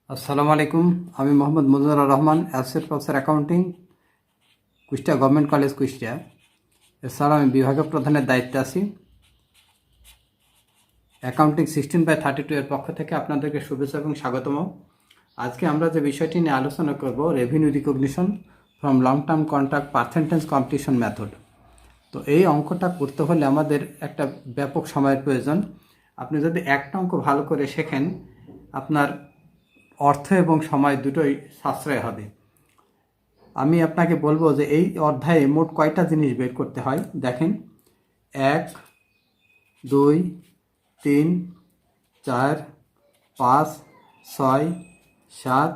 আসসালামু আলাইকুম। আমি Mohammad Mujibur Rahman, associate professor accounting, Kushtia government college Kushtia. এছাড়াও আমি বিভাগীয় প্রধানের দায়িত্বে আছি। অ্যাকাউন্টিং 16/32 এর পক্ষ থেকে আপনাদেরকে শুভেচ্ছা এবং স্বাগতম। আজকে আমরা যে বিষয়টি নিয়ে আলোচনা করব, revenue recognition from long term contract percentage competition method. তো এই অঙ্কটা করতে হলে আমাদের একটা ব্যাপক সময়ের প্রয়োজন। আপনি যদি একটা অঙ্ক ভালো করে শেখেন, আপনার অর্থ এবং সময় দুটোই সাশ্রয় হবে। আমি আপনাকে বলবো যে এই অধ্যায়ে মোট কয়টা জিনিস বের করতে হয়। দেখেন, 1, 2, 3, 4, 5, 6, 7,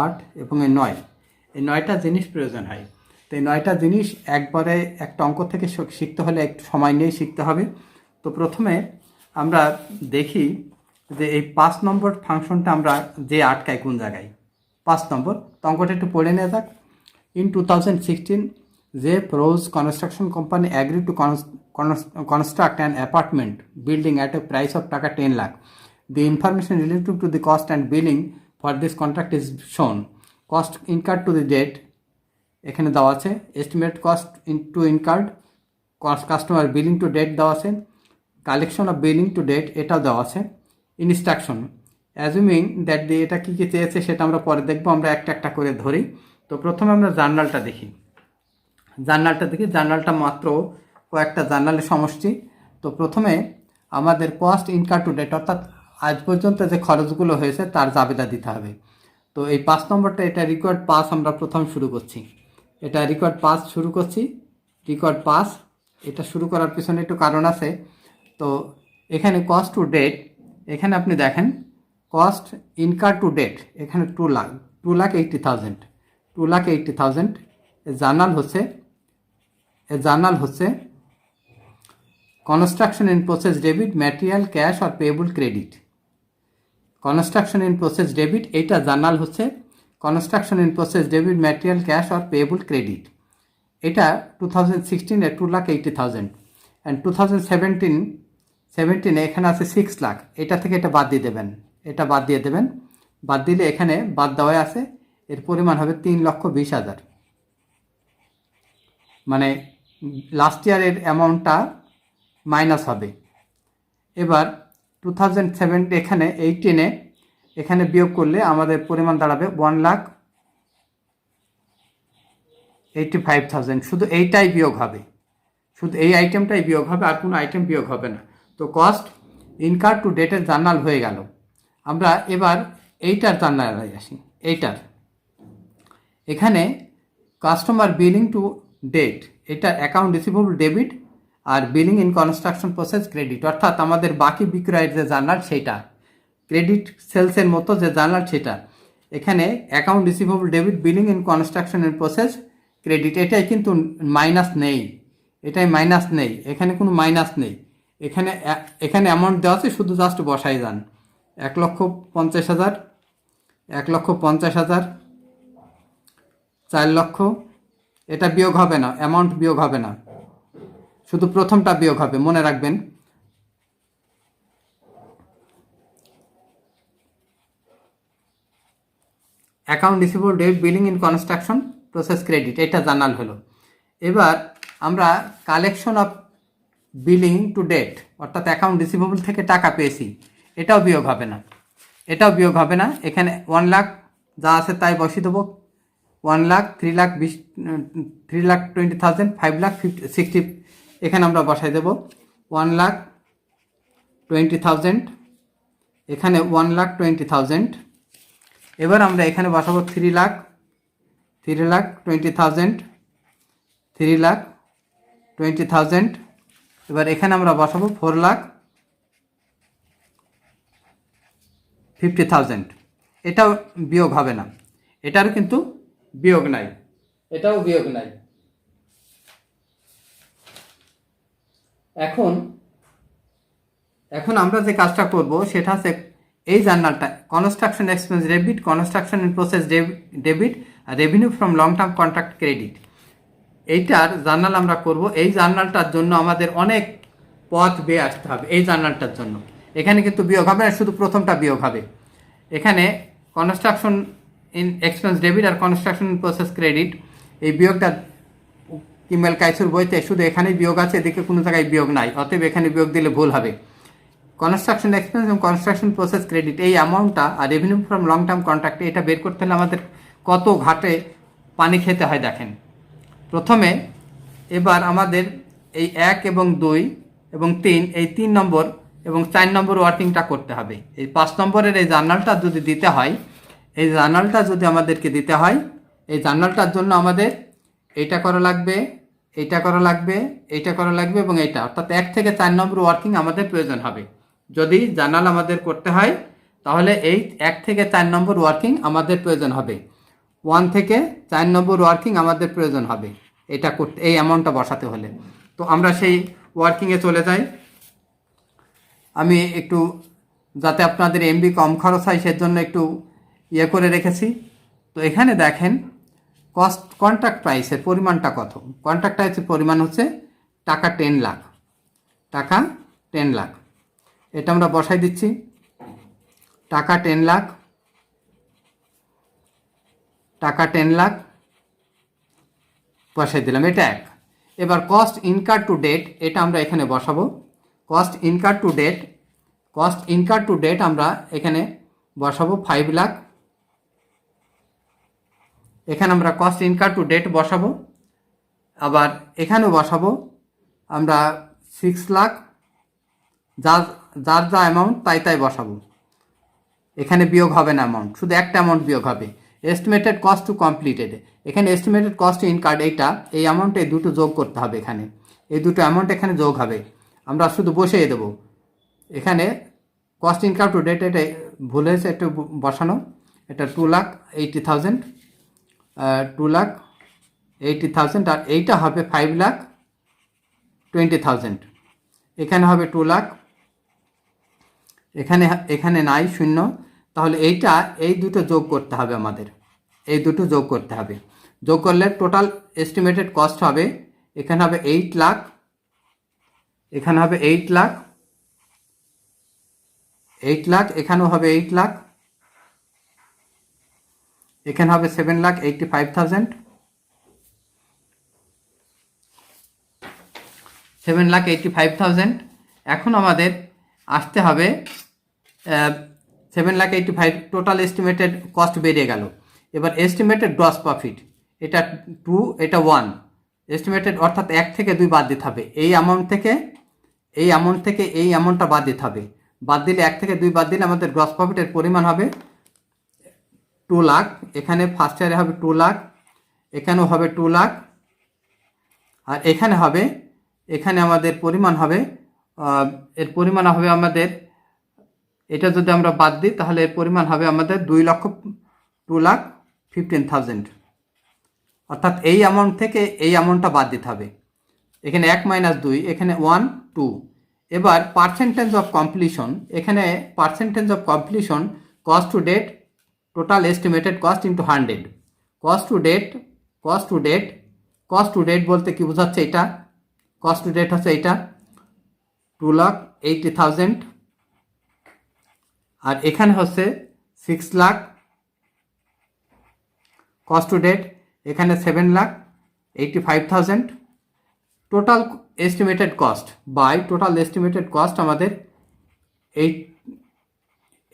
8 এবং 9, এই 9টা জিনিস প্রয়োজন হয়। তো এই 9টা জিনিস একবারে একটা অঙ্ক থেকে শিখতে হলে একটু সময় নিয়ে শিখতে হবে। তো প্রথমে আমরা দেখি যে এই 5 নম্বর ফাংশনটা আমরা যে আটকাই কোন জায়গায়। 5 নম্বর তো অঙ্কটা একটু পড়ে নেওয়া যাক। In 2016, Zep Rose Construction Company agreed to construct an apartment building at a price of Taka 10 lakh. The information related to the cost and billing for this contract is shown. Cost incurred to the date, এখানে দেওয়া আছে। Estimate cost to incurred, customer billing to date দেওয়া আছে। Collection of billing to date এটাও দেওয়া আছে। Instruction, assuming that এটা কী কী চেয়েছে সেটা আমরা পরে দেখবো, আমরা একটা একটা করে ধরি। তো প্রথমে আমরা জার্নালটা দেখি। জার্নালটা মাত্র কয়েকটা জার্নালের সমষ্টি। তো প্রথমে আমাদের কস্ট ইনকার টু ডেট, অর্থাৎ আজ পর্যন্ত যে খরচগুলো হয়েছে তার জাবেদা দিতে হবে। তো এই 5 নম্বরটা, এটা রিকোয়ার্ড পাস আমরা প্রথম শুরু করছি। রিকোয়ার্ড পাস এটা শুরু করার পিছনে একটু কারণ আছে। তো এখানে কস্ট টু ডেট, এখানে আপনি দেখেন কস্ট ইনকার টু ডেট, এখানে 2,80,000। জার্নাল হচ্ছে construction in process debit, material, cash আর payable credit. Construction in process debit, এইটা জার্নাল হচ্ছে construction in process debit, material, cash আর পেয়েবল ক্রেডিট। এটা 2016 2,80,000। অ্যান্ড 2017 এখানে আছে 6 লাখ। এটা থেকে এটা বাদ দিয়ে দেবেন। বাদ দিলে এখানে বাদ দেওয়া আছে, এর পরিমাণ হবে 3,20,000। মানে লাস্ট ইয়ারের অ্যামাউন্টটা মাইনাস হবে। এবার 2007 এখানে 18 এখানে বিয়োগ করলে আমাদের পরিমাণ দাঁড়াবে 1,85,000। শুধু এইটাই বিয়োগ হবে, শুধু এই আইটেমটাই বিয়োগ হবে, আর কোনো আইটেম বিয়োগ হবে না। তো কস্ট ইনকার টু ডেটের জার্নাল হয়ে গেল। আমরা এবার এইটার জার্নালে আসি। এখানে কাস্টমার বিলিং টু ডেট, এটা অ্যাকাউন্ট রিসিভেবল ডেবিট, আর billing in construction process credit, অর্থাৎ আমাদের বাকি বিক্রয়ের যে জার্নাল সেটা, ক্রেডিট সেলসের মতো যে জার্নাল সেটা। এখানে account receivable debit, billing in construction process credit, এটাই কিন্তু মাইনাস নেই, এখানে কোনো মাইনাস নেই। এখানে অ্যামাউন্ট দেওয়া আছে, শুধু জাস্ট বসাই যান। 1,50,000, 1,50,000, 4 লক্ষ। এটা বিয়োগ হবে না, অ্যামাউন্ট বিয়োগ হবে না, শুধু প্রথমটা বিয়োগ হবে, মনে রাখবেন। Account receivable debit, billing in construction process credit, এটা জার্নাল হলো। এবার আমরা collection of billing to date, অর্থাৎ অ্যাকাউন্ট রিসিভেবল থেকে টাকা পেয়েছি, এটাও বিয়োগ হবে না। এখানে 1 লাখ যা আছে তাই বসিয়ে দেবো। 1 লাখ, 3,20,000, 5,60,000, এখানে আমরা বসাই দেব 1,20,000, এখানে 1,20,000। এবার আমরা এখানে বসাবো 3,20,000। এবার এখানে আমরা বসাবো 4,50,000। এটাও বিয়োগ হবে না, এটারও কিন্তু বিয়োগ নাই, এখন আমরা যে কাজটা করব সেটা হচ্ছে এই জার্নালটা construction expense debit, construction in process debit, আর revenue from long term contract credit, এইটার জার্নাল আমরা করব। এই জার্নালটার জন্য আমাদের অনেক পথ বেয়ে আসতে হবে। এই জার্নালটার জন্য এখানে কিন্তু বিয়োগ হবে না, শুধু প্রথমটা বিয়োগ হবে। এখানে কনস্ট্রাকশন ইন এক্সপেন্স ডেবিট আর কনস্ট্রাকশন ইন প্রসেস ক্রেডিট, এই বিয়োগটা কিমেল কাইসুর বইতে শুধু এখানেই বিয়োগ আছে, এদিকে কোনো জায়গায় বিয়োগ নাই, অতএব এখানে বিয়োগ দিলে ভুল হবে। কনস্ট্রাকশন এক্সপেন্স এবং কনস্ট্রাকশন প্রসেস ক্রেডিট এই অ্যামাউন্টটা আর রেভিনিউ ফ্রম লং টার্ম কন্ট্রাক্টে এটা বের করতে হলে আমাদের কত ঘাটে পানি খেতে হয় দেখেন। প্রথমে এবার আমাদের এই 1 এবং 2 এবং 3, এই 3 নম্বর এবং 4 নম্বর ওয়ার্কিংটা করতে হবে। এই 5 নম্বরের এই জার্নালটা যদি দিতে হয়, এই জার্নালটা যদি আমাদেরকে দিতে হয়, এই জার্নালটার জন্য আমাদের এইটা করা লাগবে, এইটা করা লাগবে, এইটা করা লাগবে এবং এইটা, অর্থাৎ 1 থেকে 4 নম্বর ওয়ার্কিং আমাদের প্রয়োজন হবে। যদি জার্নাল আমাদের করতে হয় তাহলে এই 1 থেকে 4 নম্বর ওয়ার্কিং আমাদের প্রয়োজন হবে, 1 থেকে 4 নম্বর ওয়ার্কিং আমাদের প্রয়োজন হবে এটা করতে, এই অ্যামাউন্টটা বসাতে হলে। তো আমরা সেই ওয়ার্কিংয়ে চলে যাই। আমি একটু যাতে আপনাদের এমবি কম খরচ হয় সেজন্য একটু করে রেখেছি। তো এখানে দেখেন কন্ট্রাক্ট প্রাইসের পরিমাণটা কত। কন্ট্রাক্ট প্রাইসের পরিমাণ হচ্ছে টাকা 10 লাখ, টাকা 10 লাখ। এটা আমরা বসাই দিচ্ছি, টাকা 10 লাখ, টাকা 10 লাখ বসাই দিলাম, এটা এক। এবার কস্ট ইনকার টু ডেট, এটা আমরা এখানে বসাবো। Cost incur to date, cost incur to date আমরা এখানে বসাবো 5 লাখ। এখানে আমরা কস্ট ইনকার টু ডেট বসাবো, আবার এখানেও বসাবো আমরা 6 লাখ। যার যার যা অ্যামাউন্ট তাই বসাবো, এখানে বিয়োগ হবে না অ্যামাউন্ট, শুধু একটা অ্যামাউন্ট বিয়োগ হবে। এস্টিমেটেড কস্ট টু কমপ্লিটেড, এখানে এস্টিমেটেড কস্ট ইনকার্ড এইটা, এই অ্যামাউন্টে এই দুটো যোগ করতে হবে, এখানে এই দুটো অ্যামাউন্ট এখানে যোগ হবে, আমরা শুধু বসিয়ে দেবো। এখানে কস্ট ইনকার টু ডেট এটা ভুল হয়েছে একটু বসানো, এটা 2,80,000, 2,80,000 আর এইটা হবে 5,20,000। এখানে হবে 2 লাখ, এখানে নাই শূন্য, তাহলে এইটা এই দুটো যোগ করতে হবে আমাদের, এই দুটো যোগ করতে হবে। যোগ করলে টোটাল এস্টিমেটেড কস্ট হবে, এখানে হবে 8 লাখ, এখানে হবে 8 লাখ, 8 লাখ, এখানেও হবে 8 লাখ, এখানে হবে 7,85,000, 7,85,000। এখন আমাদের আসতে হবে 7,85,000, টোটাল এস্টিমেটেড কস্ট বেরিয়ে গেল। এবার এস্টিমেটেড গ্রস প্রফিট, এটা 2, এটা 1, এস্টিমেটেড অর্থাৎ 1 থেকে 2 বাদ দিতে হবে, এই অ্যামাউন্ট থেকে এই অ্যামাউন্টটা বাদ দিতে হবে। বাদ দিলে 1 থেকে 2 বাদ দিলে আমাদের গ্রস প্রফিটের পরিমাণ হবে 2 লাখ। এখানে ফার্স্ট ইয়ারে হবে 2 লাখ, এখানেও হবে 2 লাখ, আর এখানে আমাদের পরিমাণ হবে, এর পরিমাণ হবে আমাদের, এটা যদি আমরা বাদ দিই তাহলে এর পরিমাণ হবে আমাদের 2,15,000, অর্থাৎ এই অ্যামাউন্ট থেকে এই অ্যামাউন্টটা বাদ দিতে হবে। এখানে 1 - 2, এখানে 1, 2। এবার পার্সেন্টেজ অফ কমপ্লিশন, এখানে percentage of completion cost to date, total estimated cost into 100। Cost to date, cost to date, cost to date বলতে কি বোঝাচ্ছে এটা, কস্ট টু ডেট হচ্ছে এইটা 2,80,000, আর এখানে হচ্ছে 6 লাখ কস্ট টু ডেট, এখানে 7,85,000। Total estimated cost by total estimated cost আমাদের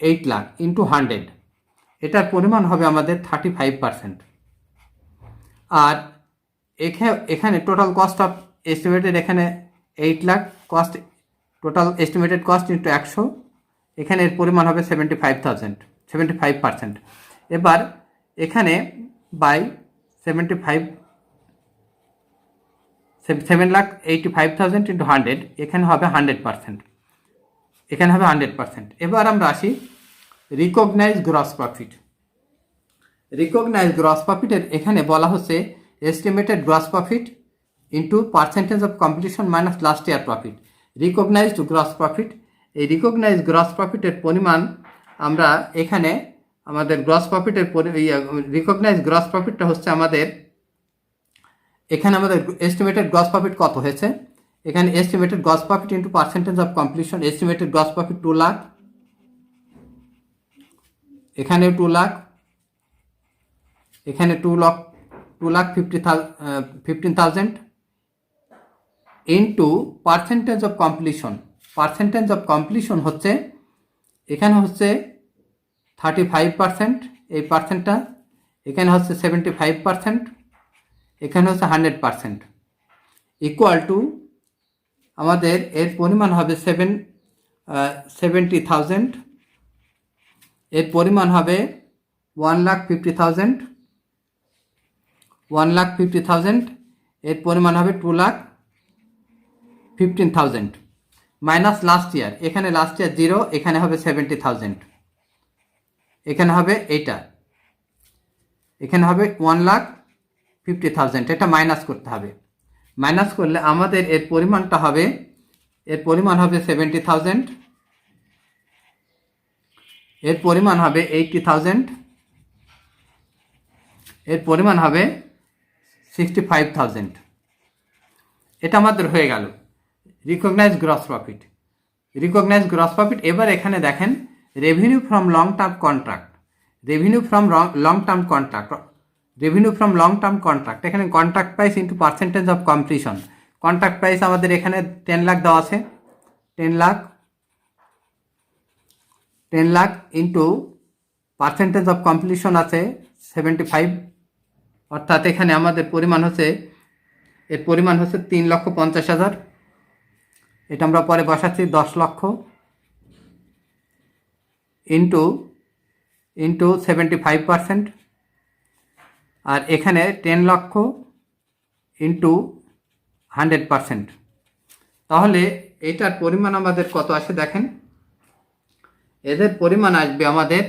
8 লাখ ইন্টু 100, এটার পরিমাণ হবে আমাদের 35%। আর এখানে টোটাল কস্ট অফ এস্টিমেটেড, এখানে 8 lakh cost, total estimated cost into 100, এখানে এর পরিমাণ হবে 75,000, 75%। এবার এখানে বাই 7,85,000 ইন্টু 100, এখানে হবে 100%, এখানে হবে 100%। এবার আমরা আসি recognise gross profit. Recognise gross প্রফিটের এখানে বলা হচ্ছে estimated gross profit into percentage of completion minus last year profit. Recognised gross profit, এই রিকগনাইজ গ্রস প্রফিটের পরিমাণ আমরা এখানে আমাদের গ্রস প্রফিটের রিকগনাইজ গ্রস প্রফিটটা হচ্ছে আমাদের, এখানে আমাদের এস্টিমেটেড গ্রস প্রফিট কত হয়েছে, এখানে estimated gross profit into percentage of completion, estimated gross profit 2 lakh, এখানে 2,00,000, এখানে 2,15,000 into percentage of completion. Percentage of completion হচ্ছে এখানে হচ্ছে 35%, এই পার্সেন্টটা, এখানে হচ্ছে 75%, এখানে হচ্ছে 100%, ইকুয়াল টু আমাদের এর পরিমাণ হবে 70,000, এর পরিমাণ হবে 1,50,000, 1,50,000, এর পরিমাণ হবে 2,15,000 মাইনাস লাস্ট ইয়ার। এখানে লাস্ট ইয়ার 0, এখানে হবে 70,000, এখানে হবে এইটা, এখানে হবে 1,50,000, এটা মাইনাস করতে হবে। মাইনাস করলে আমাদের এর পরিমাণটা হবে, এর পরিমাণ হবে 70,000, এর পরিমাণ হবে 80,000, এর পরিমাণ হবে 65,000। এটা আমাদের হয়ে গেল recognise gross profit. Recognise gross profit. এবার এখানে দেখেন revenue from long term contract, revenue from long term contract, revenue from long term contract. এখানে contract price into percentage of completion. Contract price আমাদের এখানে 10 লাখ দেওয়া আছে, 10 lakh into percentage of completion আছে 75, অর্থাৎ এখানে আমাদের পরিমাণ হচ্ছে, এর পরিমাণ হচ্ছে 3,50,000, এটা আমরা পরে বসাচ্ছি 10 লক্ষ ইন্টু 75%, আর এখানে 10 লক্ষ ইন্টু 100%। তাহলে এটার পরিমাণ আমাদের কত আসে দেখেন, এদের পরিমাণ আসবে আমাদের,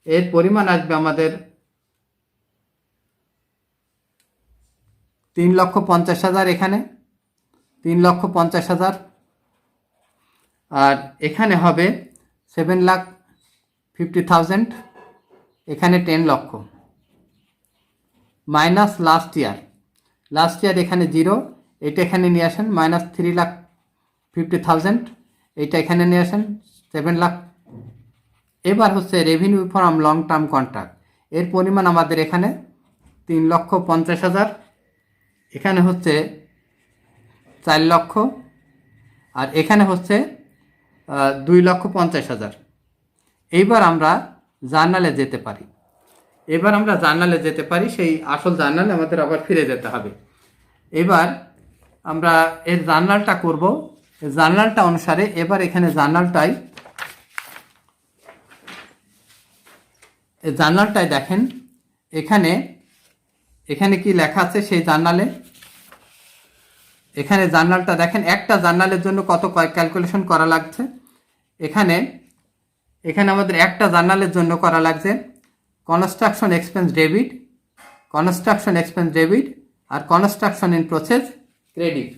এর পরিমাণ আসবে আমাদের 3,50,000, এখানে 3,50,000, আর এখানে হবে 7,50,000, এখানে 10 লক্ষ মাইনাস লাস্ট ইয়ার। লাস্ট ইয়ার এখানে 0, এটা এখানে নিয়ে আসেন, মাইনাস 3,50,000, এইটা এখানে নিয়ে আসেন 7 লাখ। এবার হচ্ছে revenue from long term contract, এর পরিমাণ আমাদের এখানে 3,50,000, এখানে হচ্ছে 4 লক্ষ, আর এখানে হচ্ছে 2,50,000। এইবার আমরা জার্নালে যেতে পারি, সেই আসল জার্নালে আমাদের আবার ফিরে যেতে হবে। এবার আমরা এর জার্নালটা করব, জার্নালটা অনুসারে এবার এখানে জার্নালটায় দেখেন এখানে কি লেখা আছে সেই জার্নালে। এখানে জার্নালটা দেখেন, একটা জার্নালের জন্য কত ক্যালকুলেশন করা লাগছে। এখানে আমাদের একটা জার্নালের জন্য করা লাগছে কনস্ট্রাকশন এক্সপেন্স ডেবিট, আর construction in process credit.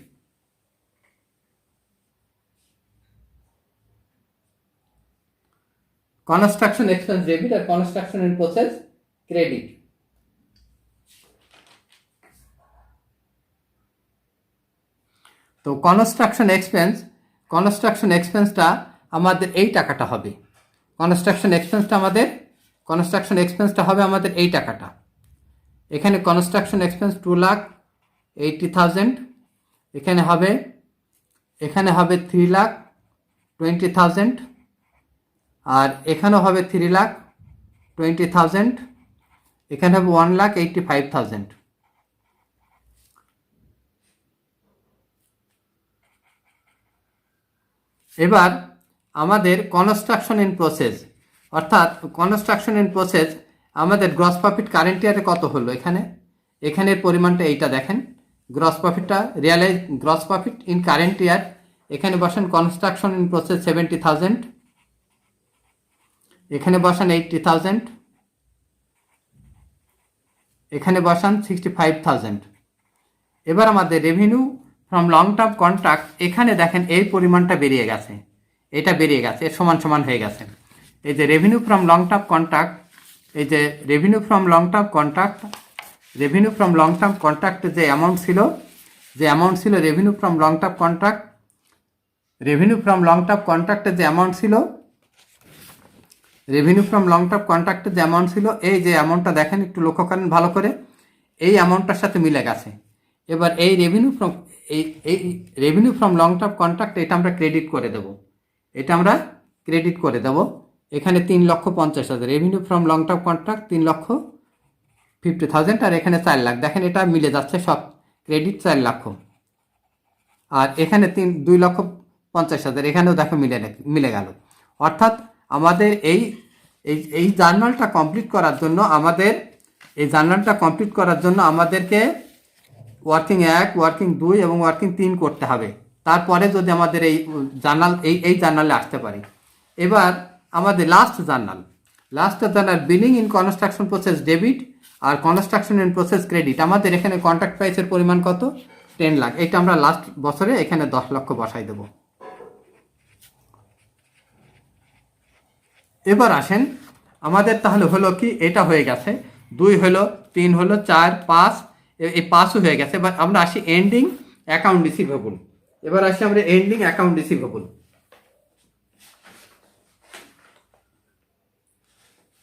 Construction expense debit আর কনস্ট্রাকশন ইন প্রসেস ক্রেডিট। তো কনস্ট্রাকশন এক্সপেন্সটা আমাদের এই টাকাটা হবে। কনস্ট্রাকশন এক্সপেন্সটা হবে আমাদের এই টাকাটা। এখানে কনস্ট্রাকশন এক্সপেন্স 2,80,000, এখানে হবে 3,20,000, আর এখানেও হবে 3,20,000, এখানে হবে 1,85,000। এবার আমাদের কনস্ট্রাকশন ইন প্রসেস, অর্থাৎ কনস্ট্রাকশন ইন প্রসেস আমাদের গ্রস প্রফিট কারেন্ট ইয়ারে কত হলো, এখানের পরিমাণটা এইটা দেখেন। গ্রস প্রফিটটা realise gross profit in current year, এখানে বসান কনস্ট্রাকশন ইন প্রসেস 70,000, এখানে বসান 80,000, এখানে বসান 65,000। এবার আমাদের revenue from long term contract, এখানে দেখেন এই পরিমাণটা বেরিয়ে গেছে, এটা বেরিয়ে গেছে, এর সমান সমান হয়ে গেছে। এই যে revenue from long term contract, revenue from long term কন্ট্রাক্টের যে অ্যামাউন্ট ছিল রেভিনিউ ফ্রম লং টার্ম কন্ট্রাক্টের যে অ্যামাউন্ট ছিল রেভিনিউ ফ্রম লং টার্ম কন্ট্রাক্টে যে অ্যামাউন্ট ছিল, এই যে অ্যামাউন্টটা দেখেন, একটু লক্ষ্য করেন ভালো করে, এই অ্যামাউন্টটার সাথে মিলে গেছে। এবার এই revenue from long term contract এটা আমরা ক্রেডিট করে দেব, এটা আমরা ক্রেডিট করে দেব। এখানে 3,50,000 revenue from long term contract 3,50,000, আর এখানে 4 লাখ। দেখেন এটা মিলে যাচ্ছে সব, ক্রেডিট 4 লক্ষ, আর এখানে 2,50,000, এখানেও দেখো মিলে গেল। অর্থাৎ আমাদের এই জার্নালটা কমপ্লিট করার জন্য আমাদেরকে ওয়ার্কিং 1, ওয়ার্কিং 2 এবং ওয়ার্কিং 3 করতে হবে। তারপরে যদি আমাদের এই জার্নালে আসতে পারি। এবার আমাদের last journal billing in construction process debit আর কনস্ট্রাকশন ইন প্রসেস ক্রেডিট। আমাদের এখানে কন্ট্রাক্ট প্রাইসের পরিমাণ কত? 10 লাখ। এটা আমরা লাস্ট বছরে এখানে 10 লক্ষ বসাই দেব। এবার আসেন, আমাদের তাহলে হলো কি, এটা হয়ে গেছে, 2 হলো, 3 হলো, 4, 5, এই 5ও হয়ে গেছে। এবার আমরা আসি এন্ডিং অ্যাকাউন্ট রিসিভেবল।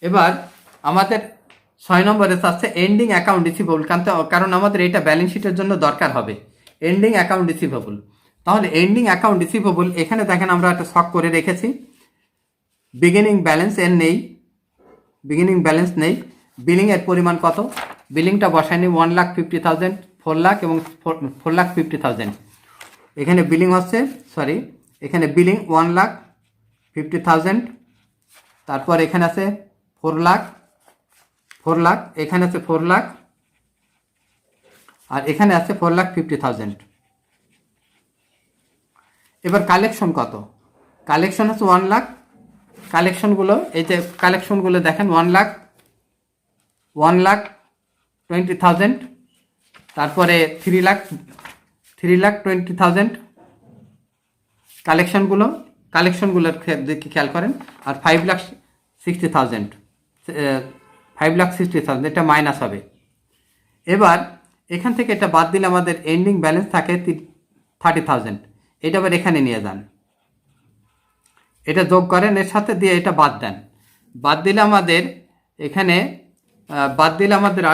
এবার আমাদের 6 নম্বরে আছে এন্ডিং অ্যাকাউন্ট রিসিভেবল, কারণ আমাদের এটা ব্যালেন্স শিটের জন্য দরকার হবে এন্ডিং অ্যাকাউন্ট রিসিভেবল। তাহলে এন্ডিং অ্যাকাউন্ট রিসিভেবল, এখানে দেখেন আমরা একটা শক করে রেখেছি, বিগিনিং ব্যালেন্স নেই। বিলিং এর পরিমাণ কত? বিলিংটা বসায়নি, 1,50,000, 4 লাখ এবং 4,50,000। এখানে বিলিং হচ্ছে, এখানে বিলিং 1,50,000, তারপর এখানে আছে 4 লাখ, এখানে আছে 4 লাখ, আর এখানে আছে 4,50,000। এবার কালেকশন কত? কালেকশন হচ্ছে 1 লাখ। কালেকশনগুলো, এই যে কালেকশনগুলো দেখেন, 1,20,000, তারপরে 3,20,000 কালেকশনগুলোর দিকে খেয়াল করেন। আর 5,60,000, এটা মাইনাস হবে। এবার এখান থেকে এটা বাদ দিলে আমাদের এন্ডিং ব্যালেন্স থাকে 30,000। এটা আবার এখানে নিয়ে যান, এটা যোগ করেন, এর সাথে দিয়ে এটা বাদ দেন। বাদ দিলে আমাদের এখানে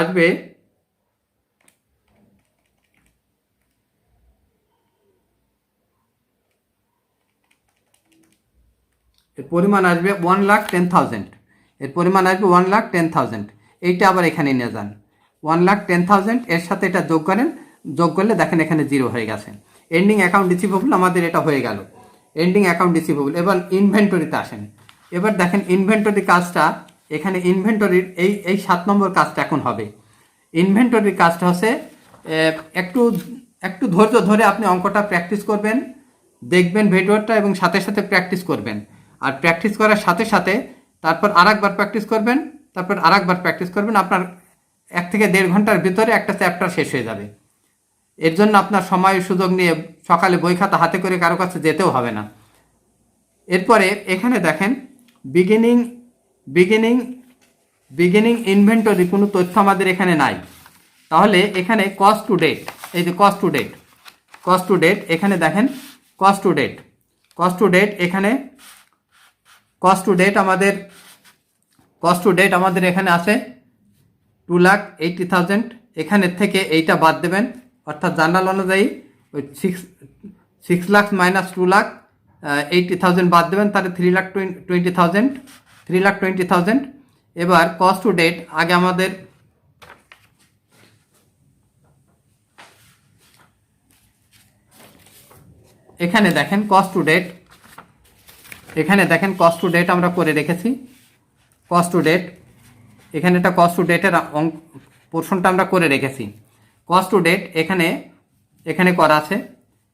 আসবে এর পরিমাণ আসবে 1,10,000। এইটা আবার এখানে নিয়ে যান, 1,10,000, এর সাথে এটা যোগ করেন, যোগ করলে দেখেন এখানে 0 হয়ে গেছে। এন্ডিং অ্যাকাউন্ট রিসিভেবল আমাদের এটা হয়ে গেল, এন্ডিং অ্যাকাউন্ট রিসিভেবল। এবার ইনভেন্টরিতে আসেন। এবার দেখেন ইনভেন্টরি কাজটা, এখানে ইনভেন্টরির এই 7 নম্বর কাজটা এখন হবে। ইনভেন্টরির কাজটা হচ্ছে একটু ধৈর্য ধরে আপনি অঙ্কটা প্র্যাকটিস করবেন, দেখবেন ভিডিওটা, এবং সাথে সাথে প্র্যাকটিস করবেন। আর প্র্যাকটিস করার সাথে সাথে তারপর আরেকবার প্র্যাকটিস করবেন, আপনার 1 থেকে 1.5 ঘন্টার ভিতরে একটা চ্যাপ্টার শেষ হয়ে যাবে। এর জন্য আপনার সময় সুযোগ নিয়ে সকালে বই খাতা হাতে করে কারো কাছে যেতেও হবে না। এরপরে এখানে দেখেন বিগিনিং ইনভেন্টরি কোনো তথ্য আমাদের এখানে নাই। তাহলে এখানে কস্ট টু ডেট, এই যে কস্ট টু ডেট, এখানে দেখেন কস্ট টু ডেট, এখানে কস্ট টু ডেট আমাদের এখানে আছে 2,80,000। এখানের থেকে এইটা বাদ দেবেন, অর্থাৎ জার্নাল অনুযায়ী ওই 6 লাখ মাইনাস 2,80,000 বাদ দেবেন, তাহলে 3,20,000। এবার কস্ট টু ডেট, আগে আমাদের এখানে দেখেন কস্ট টু ডেট, আমরা করে রেখেছি কস্ট টু ডেট। এখানে একটা কস্ট টু ডেটের পোর্শনটা আমরা করে রেখেছি। কস্ট টু ডেট এখানে করা আছে,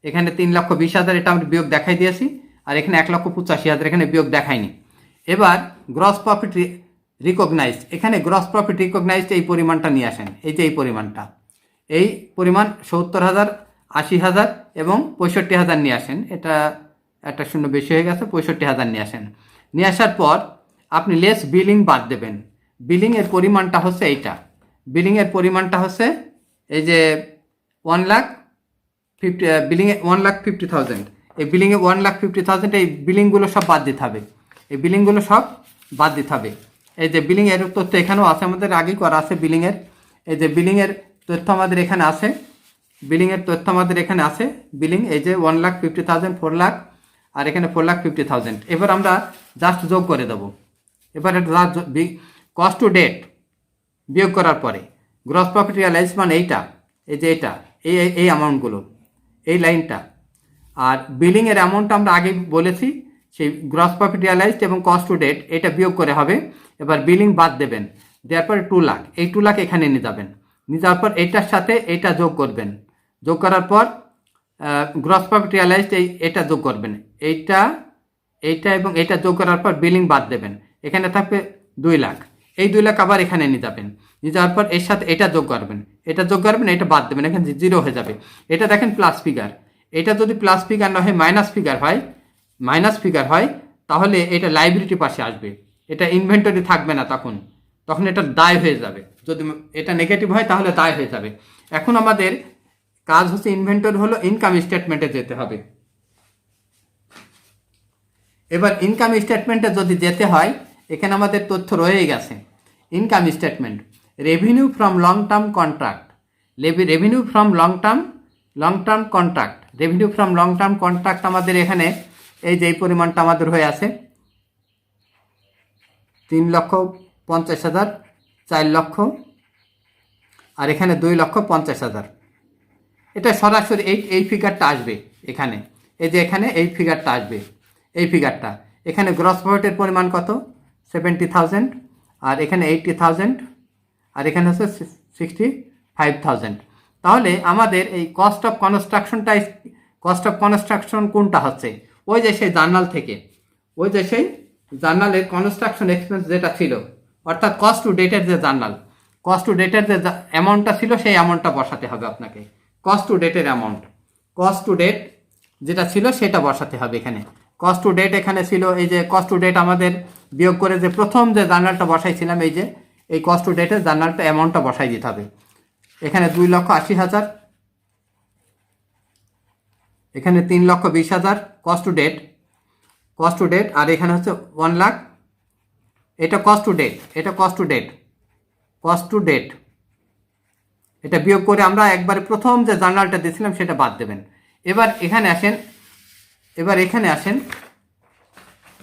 এখানে 3,20,000, এটা আমরা বিয়োগ দেখাই দিয়েছি, আর এখানে 1,85,000, এখানে বিয়োগ দেখাইনি। এবার গ্রস প্রফিট রিকগনাইজড, এখানে গ্রস প্রফিট রিকগনাইজড এই পরিমাণটা নিয়ে আসেন, এই যে এই পরিমাণ 70,000, 80,000 এবং 65,000 নিয়ে আসেন। এটা একটা শূন্য বেশি হয়ে গেছে, 65,000 নিয়ে আসেন। নিয়ে আসার পর আপনি লেস বিলিং বাদ দেবেন। বিলিংয়ের পরিমাণটা হচ্ছে এইটা, এই যে 1,50,000, বিলিংয়ে 1,50,000, এই বিলিংয়ে 1,50,000, এই বিলিংগুলো সব বাদ দিতে হবে, এই বিলিংগুলো সব বাদ দিতে হবে। এই যে বিলিংয়ের তথ্য এখানেও আছে, আমাদের আগেই করা আছে বিলিংয়ের। এই যে বিলিংয়ের তথ্য আমাদের এখানে আছে, বিলিংয়ের তথ্য আমাদের এখানে আছে। বিলিং এই যে 1,50,000, 4 লাখ, আর এখানে 4,50,000। এবার আমরা জাস্ট যোগ করে দেবো। এবার কস্ট টু ডেট বিয়োগ করার পরে গ্রস প্রফিট রিয়ালাইজ মানে এইটা, এই যে এটা, এই অ্যামাউন্টগুলো, এই লাইনটা। আর বিলিংয়ের অ্যামাউন্টটা আমরা আগে বলেছি, সেই গ্রস প্রফিট রিয়ালাইজড এবং কস্ট টু ডেট এটা বিয়োগ করে হবে। এবার বিলিং বাদ দেবেন, দেওয়ার পরে 2 লাখ, এই 2 লাখ এখানে নিয়ে যাবেন, নিয়ে যাওয়ার পর এইটার সাথে এইটা যোগ করবেন, যোগ করার পর গ্রস প্রফিট রিয়ালাইজড এটা যোগ করবেন, এইটা এবং এটা যোগ করার পর বিলিং বাদ দেবেন, এখানে থাকবে 2 লাখ। এই 2 লাখ আবার এখানে নিয়ে যাবেন, নিয়ে যাওয়ার পর এর সাথে এটা যোগ করবেন, এটা বাদ দেবেন, এখানে 0 হয়ে যাবে। এটা দেখেন প্লাস ফিগার, এটা যদি প্লাস ফিগার না হয় মাইনাস ফিগার হয়, তাহলে এটা লাইবিলিটি পাশে আসবে, এটা ইনভেন্টরি থাকবে না, তখন এটা দায় হয়ে যাবে। যদি এটা নেগেটিভ হয় তাহলে দায় হয়ে যাবে। এখন আমাদের কাজ হচ্ছে ইনভেন্টরি হলো ইনকাম স্টেটমেন্টে যেতে হবে। এবার ইনকাম স্টেটমেন্টে যদি যেতে হয়, এখানে আমাদের তথ্য রয়ে গেছে। Income statement, revenue from long term contract, revenue from long term contract আমাদের এখানে এই যে এই পরিমাণটা আমাদের হয়ে আছে 3,50,000, 4 লক্ষ, আর এখানে 2,50,000। এটা সরাসরি এই ফিগারটা আসবে এখানে, এই যে এখানে এই ফিগারটা আসবে, এই ফিগারটা। এখানে গ্রস প্রফিটের পরিমাণ কত? 70,000, আর এখানে 80,000, আর এখানে হচ্ছে 65,000। তাহলে আমাদের এই কস্ট অফ কনস্ট্রাকশন কোনটা হচ্ছে? ওই যে সেই জার্নাল থেকে, ওই যে সেই জার্নালের কনস্ট্রাকশন এক্সপেন্স যেটা ছিল, অর্থাৎ কস্ট টু ডেটের যে জার্নাল, কস্ট টু ডেটের যে অ্যামাউন্টটা ছিল সেই অ্যামাউন্টটা বসাতে হবে আপনাকে। কস্ট টু ডেটের অ্যামাউন্ট, কস্ট টু ডেট যেটা ছিল সেটা বসাতে হবে এখানে। কস্ট টু ডেট এখানে ছিল, এই যে কস্ট টু ডেট আমাদের বিয়োগ করে যে প্রথম যে জার্নালটা বসাইছিলাম, এই যে এই কস্ট টু ডেটের জার্নালটা অ্যামাউন্টটা বসাই দিতে হবে। এখানে 2,80,000, এখানে 3,20,000 কস্ট টু ডেট, আর এখানে হচ্ছে 1 লাখ। এটা কস্ট টু ডেট, এটা বিয়োগ করে আমরা একবারে প্রথম যে জার্নালটা দিয়েছিলাম সেটা বাদ দেবেন। এবার এখানে আসেন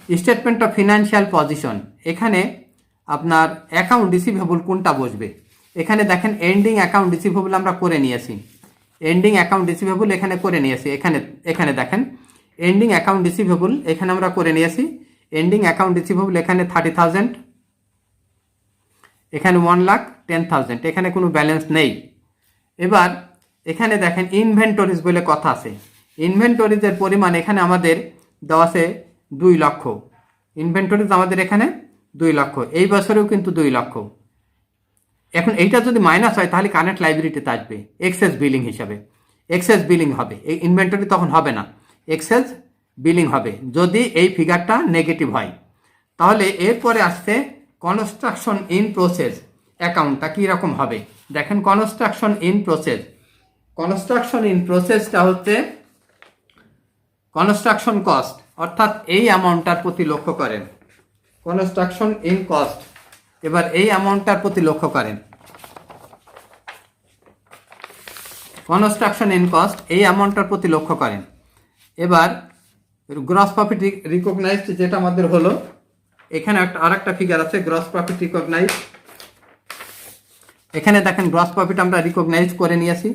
স্টেটমেন্ট অফ ফিনান্সিয়াল পজিশন। এখানে আপনার অ্যাকাউন্ট রিসিভেবল কোনটা বসবে? এখানে দেখেন এন্ডিং অ্যাকাউন্ট রিসিভেবল আমরা করে নিয়েছি, এখানে দেখেন এন্ডিং অ্যাকাউন্ট রিসিভেবল এখানে আমরা করে নিয়েছি। এন্ডিং অ্যাকাউন্ট রিসিভেবল এখানে 30,000, এখানে 1,10,000, এখানে কোনো ব্যালেন্স নেই। এবার এখানে দেখেন ইনভেন্টরিজ বলে কথা আছে, ইনভেন্টরিজের পরিমাণ এখানে আমাদের দেওয়া আছে 2 লক্ষ। ইনভেন্টরিজ আমাদের এখানে 2 লক্ষ, এই বছরেও কিন্তু 2 লক্ষ। এখন এইটা যদি মাইনাস হয় তাহলে কারেন্ট লাইবিলিটিতে আসবে এক্সেস বিলিং হিসাবে, এক্সেস বিলিং হবে, এই ইনভেন্টরি তখন হবে না, এক্সেস বিলিং হবে যদি এই ফিগারটা নেগেটিভ হয়। তাহলে এরপরে আসছে কনস্ট্রাকশন ইন প্রসেস অ্যাকাউন্টটা কীরকম হবে দেখেন। কনস্ট্রাকশন ইন প্রসেসটা হচ্ছে কনস্ট্রাকশন কস্ট, অর্থাৎ এই অ্যামাউন্টটার প্রতি লক্ষ্য করেন, কনস্ট্রাকশন ইন কস্ট। এবার এই অ্যামাউন্টটার প্রতি লক্ষ্য করেন, কনস্ট্রাকশন ইন কস্ট এই অ্যামাউন্টটার প্রতি লক্ষ্য করেন। এবার গ্রস প্রফিট রিকগনাইজড যেটা আমাদের হলো, এখানে আরেকটা ফিগার আছে গ্রস প্রফিট রিকগনাইজ। এখানে দেখেন গ্রস প্রফিট আমরা রিকগনাইজ করে নিয়েছি,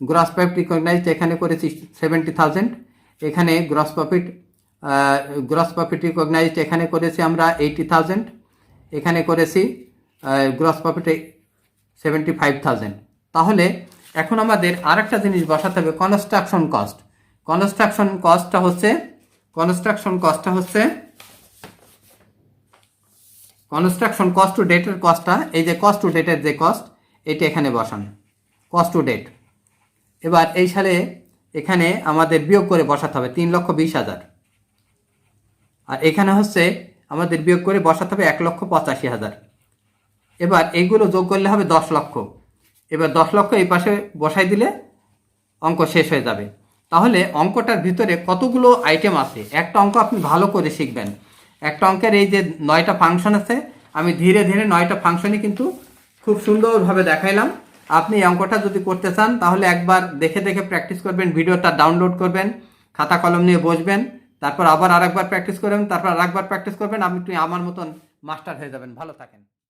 গ্রস প্রফিট রিকগনাইজড এখানে করেছি 70,000, এখানে গ্রস প্রফিট রিকগনাইজড এখানে করেছি আমরা 80,000, এখানে করেছি গ্রস প্রফিট 75,000। তাহলে এখন আমাদের আরেকটা জিনিস বসাতে হবে, কনস্ট্রাকশন কস্ট। কনস্ট্রাকশন কস্টটা হচ্ছে কনস্ট্রাকশন কস্ট টু ডেটের কস্টটা, এই যে কস্ট টু ডেটের যে কস্ট এটা এখানে বসান, কস্ট টু ডেট। এবার এই সালে এখানে আমাদের বিয়োগ করে বসাতে হবে 3,20,000, আর এখানে হচ্ছে আমাদের বিয়োগ করে বসাতে হবে 1,85,000। এবার এইগুলো যোগ করলে হবে 10 লক্ষ। এবার 10 লক্ষ এই পাশে বসাই দিলে অঙ্ক শেষ হয়ে যাবে। তাহলে অঙ্কটার ভিতরে কতগুলো আইটেম আছে, একটা অঙ্ক আপনি ভালো করে শিখবেন। একটা অঙ্কের এই যে 9টা ফাংশন আছে, আমি ধীরে ধীরে 9টা ফাংশনই কিন্তু খুব সুন্দরভাবে দেখাইলাম। আপনি এই অঙ্কটা যদি করতে চান তাহলে একবার দেখে দেখে প্র্যাকটিস করবেন, ভিডিওটা ডাউনলোড করবেন, খাতা কলম নিয়ে বসবেন, তারপর আবার আরেকবার প্র্যাকটিস করবেন, তারপর আরেকবার প্র্যাকটিস করবেন, আপনি আমার মতন মাস্টার হয়ে যাবেন। ভালো থাকেন।